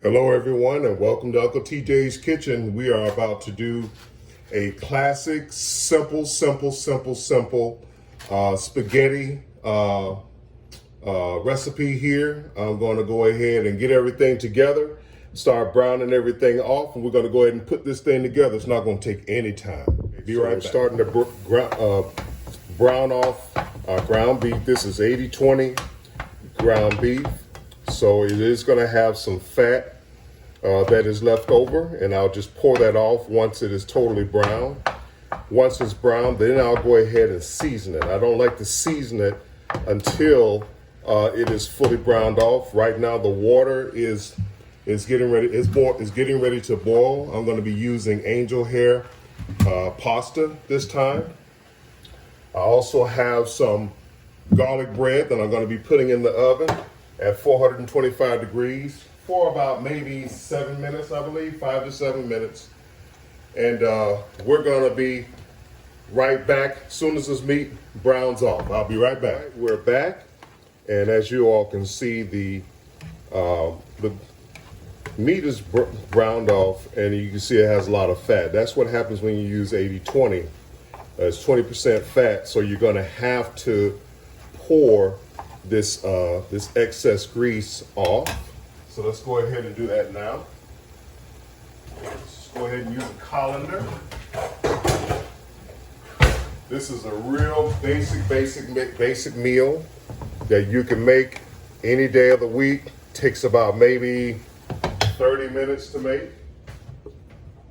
Hello everyone and welcome to Uncle TJ's Kitchen. We are about to do a classic, simple spaghetti recipe here. I'm going to go ahead and get everything together, start browning everything off, and we're going to go ahead and put this thing together. It's not going to take any time. Be right back. Starting to brown off our ground beef. This is 80-20 ground beef. So it is going to have some fat that is left over, and I'll just pour that off once it is totally brown. Once it's brown, then I'll go ahead and season it. I don't like to season it until it is fully browned off. Right now, the water is getting ready. Is getting ready to boil. I'm going to be using angel hair pasta this time. I also have some garlic bread that I'm going to be putting in the oven at 425 degrees for about maybe 7 minutes, I believe, 5 to 7 minutes. And we're gonna be right back as soon as this meat browns off. I'll be right back. Right, we're back, and as you all can see, the meat is browned off, and you can see it has a lot of fat. That's what happens when you use 80-20. It's 20% fat, so you're gonna have to pour this excess grease off. So let's go ahead and do that now. Let's go ahead and use a colander. This is a real basic meal that you can make any day of the week. Takes about maybe 30 minutes to make.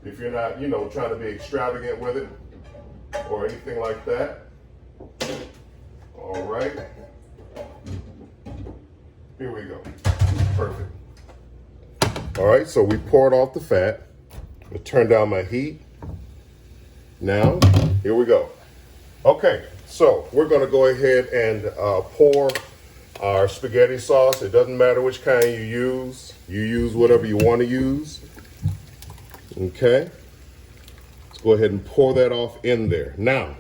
If you're not, trying to be extravagant with it or anything like that. All right. Here we go. Perfect. All right, so we poured off the fat. I turned down my heat. Now, here we go. Okay, so we're gonna go ahead and pour our spaghetti sauce. It doesn't matter which kind you use. You use whatever you want to use. Okay, let's go ahead and pour that off in there. Now,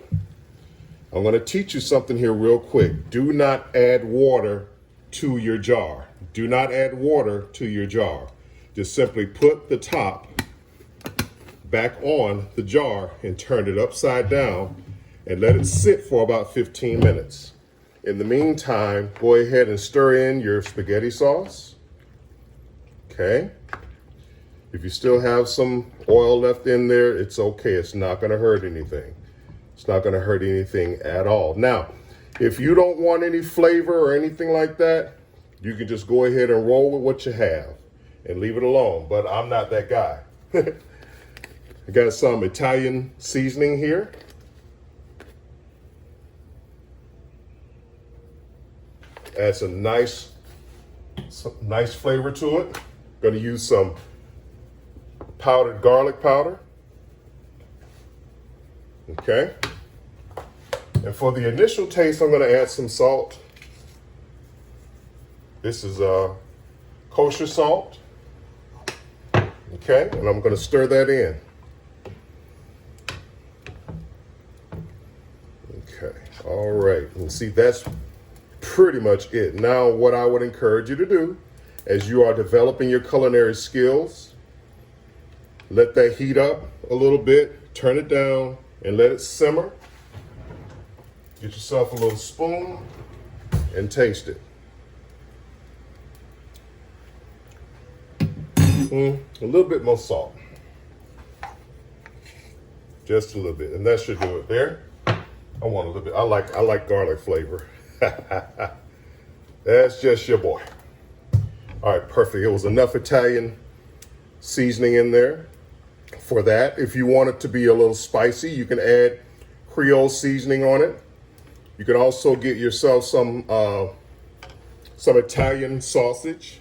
I'm gonna teach you something here real quick. Do not add water to your jar. Do not add water to your jar. Just simply put the top back on the jar and turn it upside down and let it sit for about 15 minutes. In the meantime, go ahead and stir in your spaghetti sauce. Okay. If you still have some oil left in there, it's okay. It's not going to hurt anything. It's not going to hurt anything at all. Now, if you don't want any flavor or anything like that, you can just go ahead and roll with what you have and leave it alone. But I'm not that guy. I got some Italian seasoning here. Adds some nice flavor to it. Going to use some powdered garlic powder. Okay. And for the initial taste, I'm going to add some salt. This is kosher salt. Okay, and I'm going to stir that in. Okay, all right. And see, that's pretty much it. Now, what I would encourage you to do as you are developing your culinary skills, let that heat up a little bit, turn it down, and let it simmer. Get yourself a little spoon and taste it. A little bit more salt. Just a little bit, and that should do it there. I want a little bit. I like garlic flavor. That's just your boy. All right, perfect. It was enough Italian seasoning in there for that. If you want it to be a little spicy, you can add Creole seasoning on it. You can also get yourself some Italian sausage,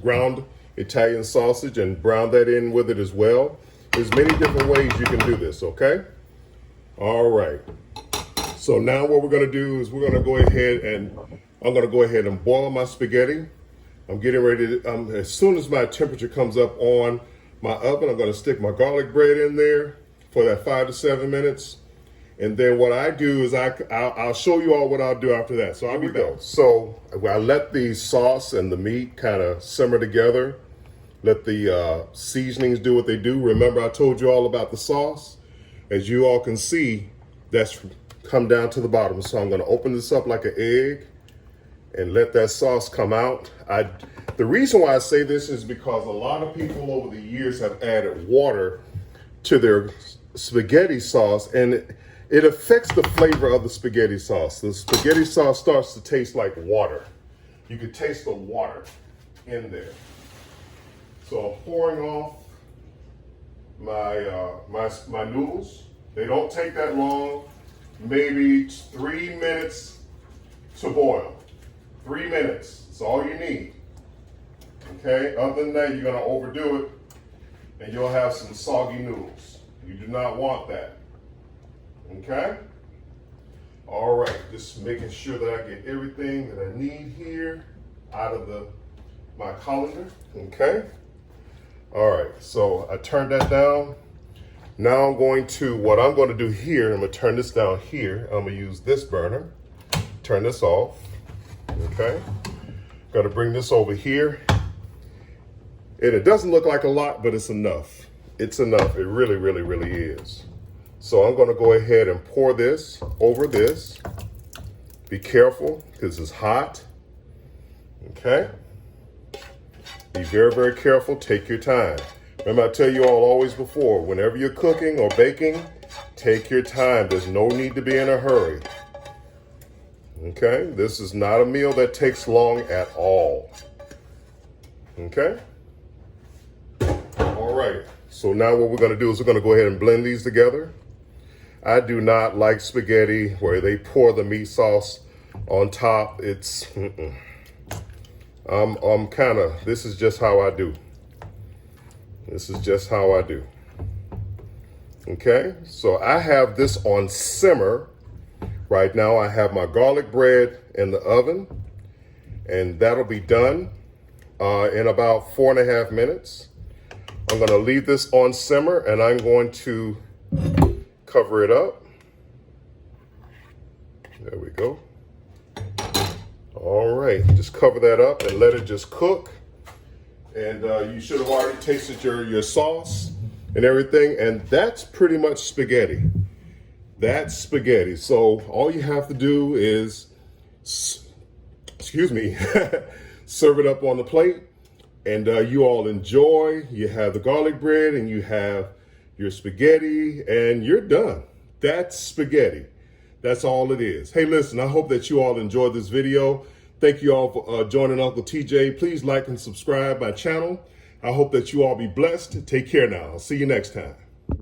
ground Italian sausage, and brown that in with it as well. There's many different ways you can do this, okay? All right. So now what we're gonna do is we're gonna go ahead and I'm gonna go ahead and boil my spaghetti. I'm getting ready to, as soon as my temperature comes up on my oven, I'm gonna stick my garlic bread in there for that 5 to 7 minutes. And then what I do is I'll show you all what I'll do after that. So I'll be back. So I let the sauce and the meat kind of simmer together let the seasonings do what they do. Remember, I told you all about the sauce. As you all can see, that's come down to the bottom. So I'm going to open this up like an egg and let that sauce come out. The reason why I say this is because a lot of people over the years have added water to their spaghetti sauce, and it affects the flavor of the spaghetti sauce. The spaghetti sauce starts to taste like water. You can taste the water in there. So I'm pouring off my noodles. They don't take that long, maybe 3 minutes to boil. 3 minutes, that's all you need. Okay, other than that, you're gonna overdo it and you'll have some soggy noodles. You do not want that. Okay? All right, just making sure that I get everything that I need here out of my colander. Okay? All right, so I turned that down. Now what I'm going to do here, I'm going to turn this down here. I'm going to use this burner. Turn this off. Okay? Got to bring this over here. And it doesn't look like a lot, but it's enough. It's enough. It really, really, really is. So I'm going to go ahead and pour this over this. Be careful because it's hot. Okay? Be very, very careful. Take your time. Remember, I tell you all always before, whenever you're cooking or baking, take your time. There's no need to be in a hurry. Okay? This is not a meal that takes long at all. Okay? All right. So now what we're going to do is we're going to go ahead and blend these together. I do not like spaghetti where they pour the meat sauce on top. It's, I'm kind of, this is just how I do. This is just how I do. Okay, so I have this on simmer. Right now I have my garlic bread in the oven, and that'll be done in about 4.5 minutes. I'm gonna leave this on simmer and I'm going to cover it up. There we go. All right, just cover that up and let it just cook. And you should have already tasted your sauce and everything. And that's pretty much spaghetti. That's spaghetti. So all you have to do is, excuse me, serve it up on the plate. And you all enjoy. You have the garlic bread and you have your spaghetti and you're done. That's spaghetti. That's all it is. Hey, listen, I hope that you all enjoyed this video. Thank you all for joining Uncle TJ. Please like and subscribe my channel. I hope that you all be blessed. Take care now. I'll see you next time.